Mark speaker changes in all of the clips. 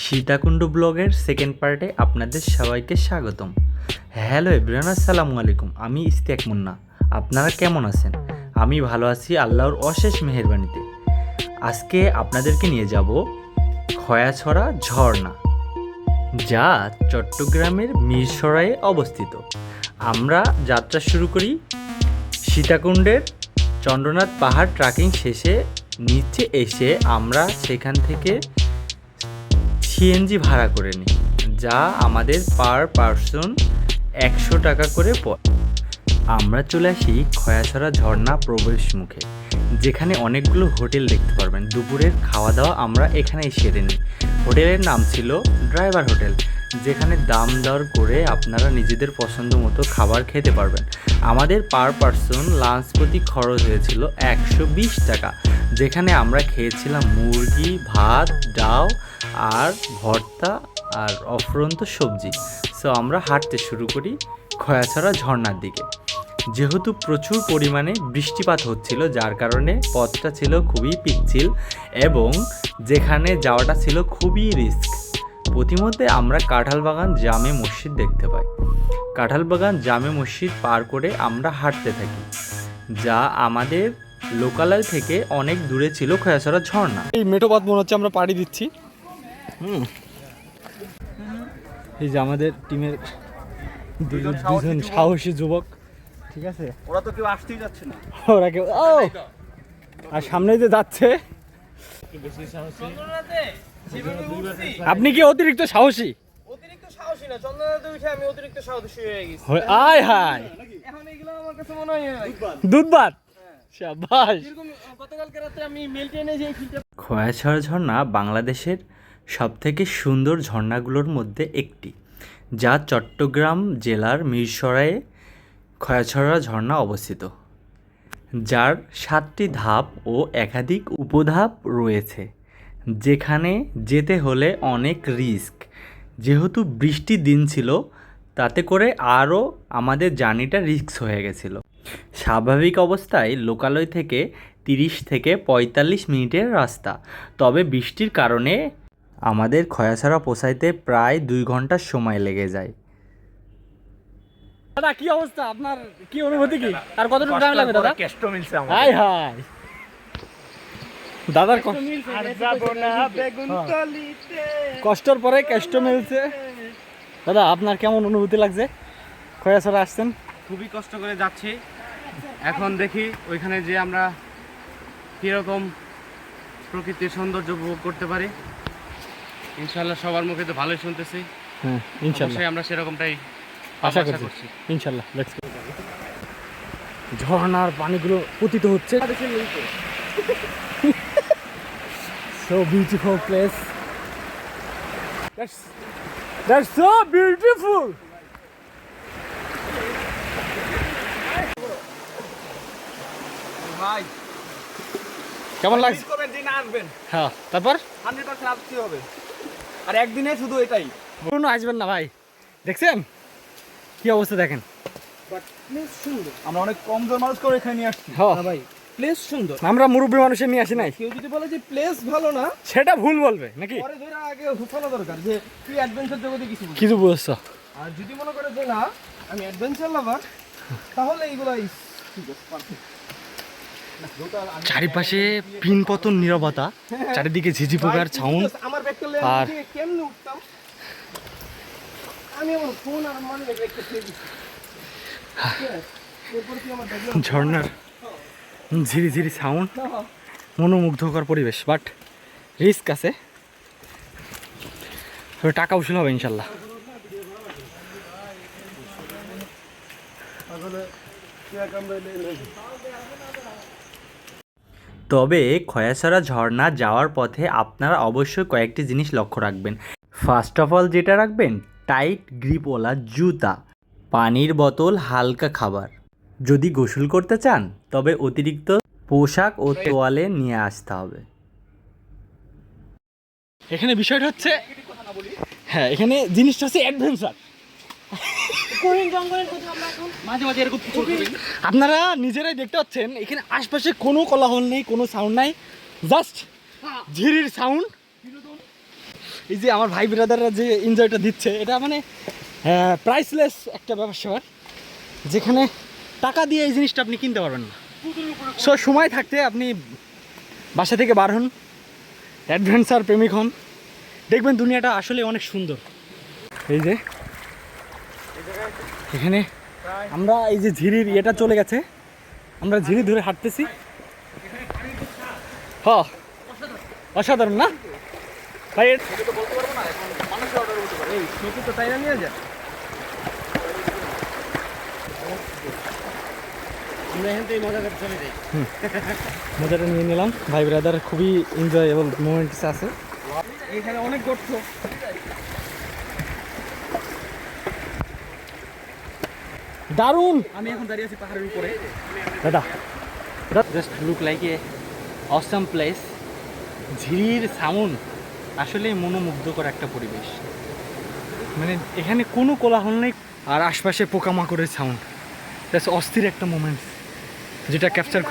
Speaker 1: সীতাকুণ্ড ব্লগের সেকেন্ড পার্টে আপনাদের সবাইকে স্বাগতম। হ্যালো এভরিওয়ান, আসসালামু আলাইকুম। আমি ইস্তিয়াক মুন্না। আপনারা কেমন আছেন? আমি ভালো আছি আল্লাহর অশেষ মেহেরবানিতে। আজকে আপনাদেরকে নিয়ে যাব খয়াছড়া ঝর্ণা, যা চট্টগ্রামের মিরসরাইয়ে অবস্থিত। আমরা যাত্রা শুরু করি সীতাকুণ্ডের চন্দ্রনাথ পাহাড় ট্রেকিং শেষে নিচে এসে আমরা সেখান থেকে সিএনজি ভাড়া করে নিই, যা আমাদের পার পারসন 100 টাকা করে পড়ে। আমরা চলে আসি খয়াছড়া ঝর্ণা প্রবেশ মুখে, যেখানে অনেকগুলো হোটেল দেখতে পারবেন। দুপুরের খাওয়া দাওয়া আমরা এখানেই সেরে নিই। হোটেলের নাম ছিল ড্রাইভার হোটেল, যেখানে দাম দর করে আপনারা নিজেদের পছন্দ মতো খাবার খেতে পারবেন। আমাদের পার পারসন লাঞ্চ প্রতি খরচ হয়েছিল 120 টাকা, যেখানে আমরা খেয়েছিলাম মুরগি, ভাত, ডাল আর ভর্তা আর অফুরন্ত সবজি। সো আমরা হাঁটতে শুরু করি খয়াছড়া ঝর্ণার দিকে। যেহেতু প্রচুর পরিমাণে বৃষ্টিপাত হচ্ছিল, যার কারণে পথটা ছিল খুবই পিচ্ছিল এবং যেখানে যাওয়াটা ছিল খুবই রিস্ক। প্রতিমধ্যে আমরা কাঁঠালবাগান জামে মসজিদ দেখতে পাই। কাঁঠালবাগান জামে মসজিদ পার করে আমরা হাঁটতে থাকি, যা আমাদের লোকালয় থেকে অনেক দূরে ছিল খয়াছড়া ঝর্ণা।
Speaker 2: এই মেঠোপথ মনে হচ্ছে আমরা পাড়ি দিচ্ছি। এই যে আমাদের টিমের দুজন সাহসী যুবক, ঠিক আছে,
Speaker 3: ওরা তো কেউ আসতেই যাচ্ছে না।
Speaker 2: ওরা কেউ আর সামনে যে যাচ্ছে। আপনি কি অতিরিক্ত সাহসী?
Speaker 3: অতিরিক্ত সাহসী না, চন্দ্রনাথে উঠে আমি অতিরিক্ত সাহসী হয়ে গেছি।
Speaker 2: আয় হায়,
Speaker 3: এখন এগুলো আমার কাছে মনে হয়
Speaker 2: দুধবাত। শাবাশ।
Speaker 3: গতকালকে রাতে আমি মেল ট্রেনে যে
Speaker 1: খয়াছড়া ঝর্ণা বাংলাদেশের সবথেকে সুন্দর ঝর্ণাগুলোর মধ্যে একটি, যা চট্টগ্রাম জেলার মিরসরাইয়ে খয়াছড়া ঝর্ণা অবস্থিত, যার 7টি ধাপ ও একাধিক উপধাপ রয়েছে, যেখানে যেতে হলে অনেক রিস্ক। যেহেতু বৃষ্টির দিন ছিল, তাতে করে আরও আমাদের জার্নিটা রিস্ক হয়ে গেছিলো। স্বাভাবিক অবস্থায় লোকালয় থেকে 30 থেকে 45 মিনিটের রাস্তা, তবে বৃষ্টির কারণে আমাদের খয়াছড়া পৌঁছাইতে প্রায় 2 ঘন্টার সময় লেগে যায়।
Speaker 2: দাদা কি অবস্থা, আপনার কি অনুভূতি, কি আর কতটুকু টাইম লাগবে দাদা?
Speaker 3: কেষ্ট মিলছে আমার।
Speaker 2: হাই হাই, দাদার কষ্টর পরে কেষ্ট মিলছে। দাদা আপনার কেমন অনুভূতি লাগছে? খয়াছড়া আসছেন,
Speaker 3: খুবই কষ্ট করে যাচ্ছি। এখন দেখি ওইখানে যে আমরা কিরকম প্রকৃতির সৌন্দর্য উপভোগ করতে পারি। ইনশাল্লাহ সবার মুখে তো ভালোই শুনতেছি।
Speaker 2: হ্যাঁ ইনশাল্লাহ
Speaker 3: অবশ্যই আমরা সেরকমটাই
Speaker 2: আশা করছি। ইনশাল্লাহ লেটস গো। ঝর্ণার পানিগুলো পতিত হচ্ছে। So beautiful place. That's so beautiful.
Speaker 3: ভাই
Speaker 2: কেমন লাগছে?
Speaker 3: কমেন্ট দিন আসবেন,
Speaker 2: হ্যাঁ, তারপর
Speaker 3: 100% আসতে হবে। আর একদিনে শুধু এটাই।
Speaker 2: কোনো আসবেন না ভাই, দেখছেন কি অবস্থা দেখেন।
Speaker 3: বাট প্লেস সুন্দর। আমরা অনেক কম জন মানুষ করে এখানে নিয়ে আসছি।
Speaker 2: হ্যাঁ
Speaker 3: ভাই প্লেস সুন্দর।
Speaker 2: আমরা মুরব্বী মানুষের নিয়ে আসি নাই।
Speaker 3: কেউ যদি বলে যে প্লেস ভালো না,
Speaker 2: সেটা ভুল বলবে নাকি?
Speaker 3: পরে ধরে আগে হুফানো দরকার যে তুই অ্যাডভেঞ্চার জগতে কিছু বুঝিস।
Speaker 2: কিছু বুঝছো?
Speaker 3: আর যদি মনে করে যে না আমি অ্যাডভেঞ্চার লাভার, তাহলে এইগুলাই ঠিক আছে, পারফেক্ট।
Speaker 2: চারিপাশে পিনপতন নীরবতা, চারিদিকে ঝিঝি পোকার ছাউন্ড।
Speaker 3: আমার ব্যাগটা লে
Speaker 2: আর
Speaker 3: আমি কেমনে উঠতাম, আমি আমার ফোন আর মানে রেখে ফেলে দিছি। এরপর কি আমার ব্যাগ
Speaker 2: ঝর্ণার ঝিরি ঝিরি সাউন্ড, মনোমুগ্ধকর পরিবেশ, বাট রিস্ক আছে। তবে টাকা উসুল হবে ইনশাল্লাহ।
Speaker 1: তবে খয়াছড়া ঝর্ণা যাওয়ার পথে আপনারা অবশ্যই কয়েকটি জিনিস লক্ষ্য রাখবেন। ফার্স্ট অফ অল যেটা রাখবেন, টাইট গ্রিপওয়ালা জুতা, পানির বোতল, হালকা খাবার। যদি গোসল করতে চান তবে অতিরিক্ত পোশাক ও তোয়ালে নিয়ে আসতে হবে।
Speaker 2: এখানে বিষয়টা হচ্ছে, হ্যাঁ এখানে জিনিসটা হচ্ছে অ্যাডভেঞ্চার।
Speaker 3: মাঝে মাঝে এরকম
Speaker 2: আপনারা নিজেরাই দেখতে পাচ্ছেন, এখানে আশপাশে কোনো কোলাহল নেই, কোনো সাউন্ড নাই, জাস্ট ঝিরির সাউন্ড। এই যে আমার ভাই ব্রাদাররা যে এনজয়টা দিচ্ছে, এটা মানে প্রাইসলেস একটা ব্যাপার, যেখানে টাকা দিয়ে এই জিনিসটা আপনি কিনতে পারবেন না। সো সময় থাকতে আপনি বাসা থেকে বার হন, অ্যাডভেঞ্চার প্রেমিক হন, দেখবেন দুনিয়াটা আসলে অনেক সুন্দর। এই যে এখানে আমরা এই যে ঝিরির ইয়েটা চলে গেছে, আমরা ঝিরি ধরে হাঁটতেছি। হ্যাঁ, অসাধারণ না ভাই?
Speaker 3: আমরা এখান থেকে মজা করতে চলে যাই।
Speaker 2: মজাটা নিয়ে নিলাম, ভাই ব্রাদার খুবই এনজয়েবল মোমেন্টস আছে
Speaker 3: এখানে অনেক গর্ত।
Speaker 2: দারুণ।
Speaker 3: আমি এখন দাঁড়িয়ে আছি পাহাড়ের উপরে।
Speaker 2: দাদা
Speaker 1: just look like a awesome place. ঝিরির সাউন্ড আসলে মনোমুগ্ধকর একটা পরিবেশ।
Speaker 2: মানে এখানে কোনো কোলাহল নেই, আর আশপাশে পোকামাকড়ের সাউন্ড, দ্যাটস অস্থির একটা মোমেন্ট যেটা ক্যাপচার।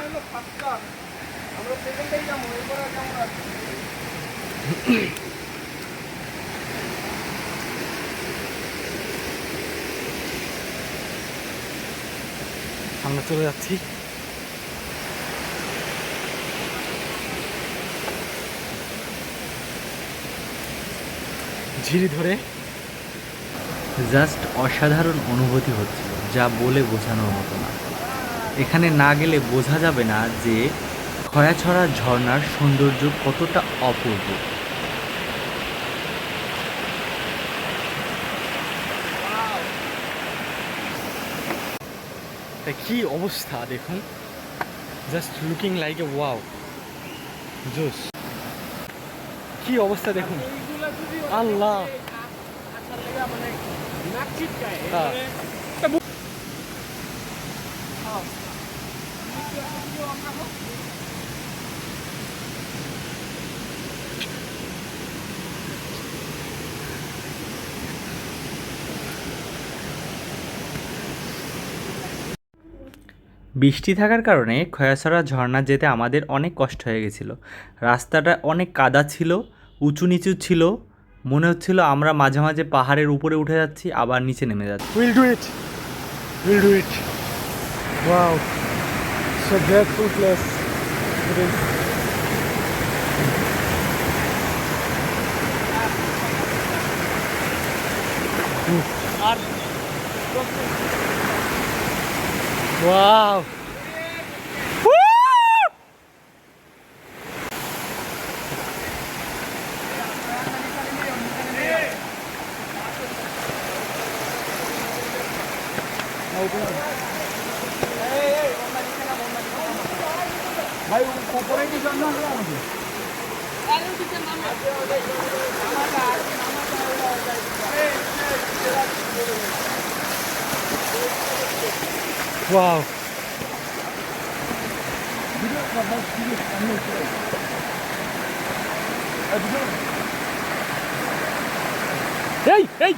Speaker 2: আমরা চলে যাচ্ছি। ঝিরি ধরে
Speaker 1: জাস্ট অসাধারণ অনুভূতি হচ্ছিল, যা বলে বোঝানোর মতো না। এখানে না গেলে বোঝা যাবে না যে খয়াছড়া ঝর্ণার সৌন্দর্য কতটা অপূর্ব।
Speaker 2: কি অবস্থা দেখুন, just looking like a wow, জোস। কি অবস্থা দেখুন, আল্লাহ। হ্যাঁ।
Speaker 1: বৃষ্টি থাকার কারণে খয়াছড়া ঝর্ণা যেতে আমাদের অনেক কষ্ট হয়ে গেছিলো। রাস্তাটা অনেক কাদা ছিল, উঁচু নিচু ছিল, মনে হচ্ছিল আমরা মাঝে মাঝে পাহাড়ের উপরে উঠে যাচ্ছি আবার নিচে নেমে যাচ্ছি।
Speaker 2: We'll do it. We'll do it. Wow. So grateful place it is. Wow. ভাই উপরে কি জন্য আমাদের ওয়াও। এই এই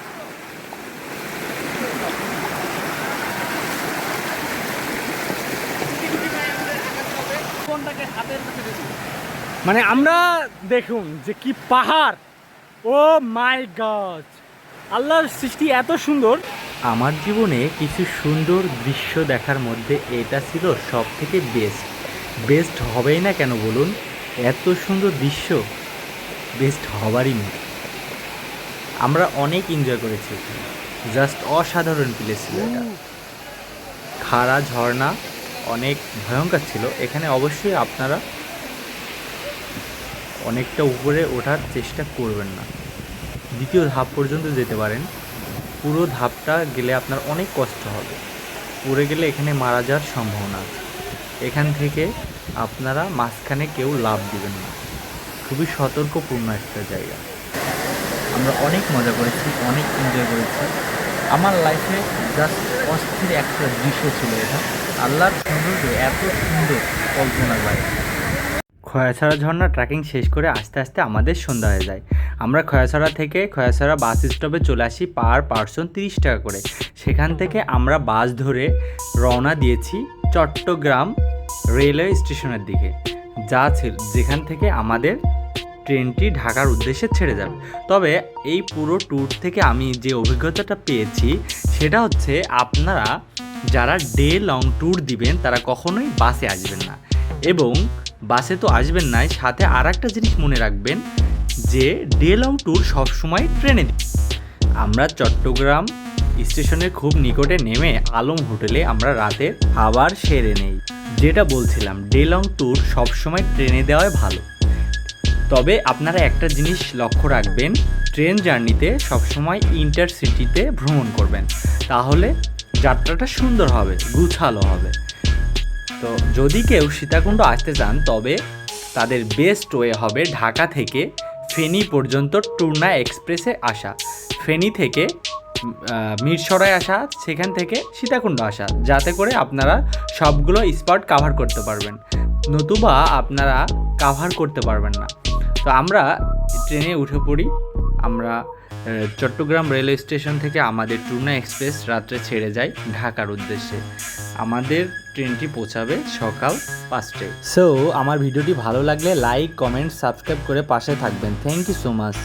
Speaker 2: মানে আমরা দেখুন যে কি পাহাড়, ও মাই গড, আল্লাহর সৃষ্টি এত সুন্দর।
Speaker 1: আমার জীবনে কিছু সুন্দর দৃশ্য দেখার মধ্যে এটা ছিল সব থেকে বেস্ট হবেই না কেন বলুন? এত সুন্দর দৃশ্য বেস্ট হবারই না। আমরা অনেক এনজয় করেছি, জাস্ট অসাধারণ প্লেস ছিল এটা। খাড়া ঝর্ণা অনেক ভয়ঙ্কর ছিল। এখানে অবশ্যই আপনারা অনেকটা উপরে ওঠার চেষ্টা করবেন না, দ্বিতীয় ধাপ পর্যন্ত যেতে পারেন। পুরো ধাপটা গেলে আপনার অনেক কষ্ট হবে, পড়ে গেলে এখানে মারা যাওয়ার সম্ভাবনা আছে। এখান থেকে আপনারা মাঝখানে কেউ লাফ দিবেন না, খুবই সতর্কপূর্ণ একটা জায়গা। আমরা অনেক মজা করেছি, অনেক এনজয় করেছি। আমার লাইফে জাস্ট অস্থির একটা দৃশ্য ছিল এটা। আল্লাহর সৌন্দর্য এত সুন্দর, কল্পনার বাইরে। খয়াছড়া ঝর্ণা ট্রেকিং শেষ করে আস্তে আস্তে আমাদের সন্ধ্যা হয়ে যায়। আমরা খয়াছড়া থেকে খয়াছড়া বাস স্টপে চলে আসি পার পারসন 30 টাকা করে। সেখান থেকে আমরা বাস ধরে রওনা দিয়েছি চট্টগ্রাম রেলওয়ে স্টেশনের দিকে, যেখান থেকে আমাদের ট্রেনটি ঢাকার উদ্দেশ্যে ছেড়ে যাবে। তবে এই পুরো ট্যুর থেকে আমি যে অভিজ্ঞতাটা পেয়েছি সেটা হচ্ছে আপনারা যারা ডে লং ট্যুর দিবেন তারা কখনোই বাসে আসবেন না, এবং বাসে তো আসবেন না, সাথে আর একটা জিনিস মনে রাখবেন যে ডে লং ট্যুর সবসময় ট্রেনে দিন। আমরা চট্টগ্রাম স্টেশনের খুব নিকটে নেমে আলম হোটেলে আমরা রাতে খাবার সেরে নেই। যেটা বলছিলাম, ডে লং ট্যুর সবসময় ট্রেনে দেওয়াই ভালো। তবে আপনারা একটা জিনিস লক্ষ্য রাখবেন, ট্রেন জার্নিতে সবসময় ইন্টারসিটিতে ভ্রমণ করবেন, তাহলে যাত্রাটা সুন্দর হবে, গুছালো হবে। তো যদি কেউ সীতাকুণ্ড আসতে চান তবে তাদের বেস্ট ওয়ে হবে ঢাকা থেকে ফেনী পর্যন্ত টুরনা এক্সপ্রেসে আসা, ফেনী থেকে মিরসরাই আসা, সেখান থেকে সীতাকুণ্ড আসা, যাতে করে আপনারা সবগুলো স্পট কাভার করতে পারবেন, নতুবা আপনারা কাভার করতে পারবেন না। তো আমরা ট্রেনে উঠে পড়ি। আমরা চট্টগ্রাম রেলওয়ে স্টেশন থেকে আমাদের টুরনা এক্সপ্রেস রাত্রে ছেড়ে যায় ঢাকার উদ্দেশ্যে। আমাদের ট্রেনটি পৌঁছাবে সকাল 5টায়। সো আমার ভিডিওটি ভালো লাগলে লাইক, কমেন্ট, সাবস্ক্রাইব করে পাশে থাকবেন। Thank you so much.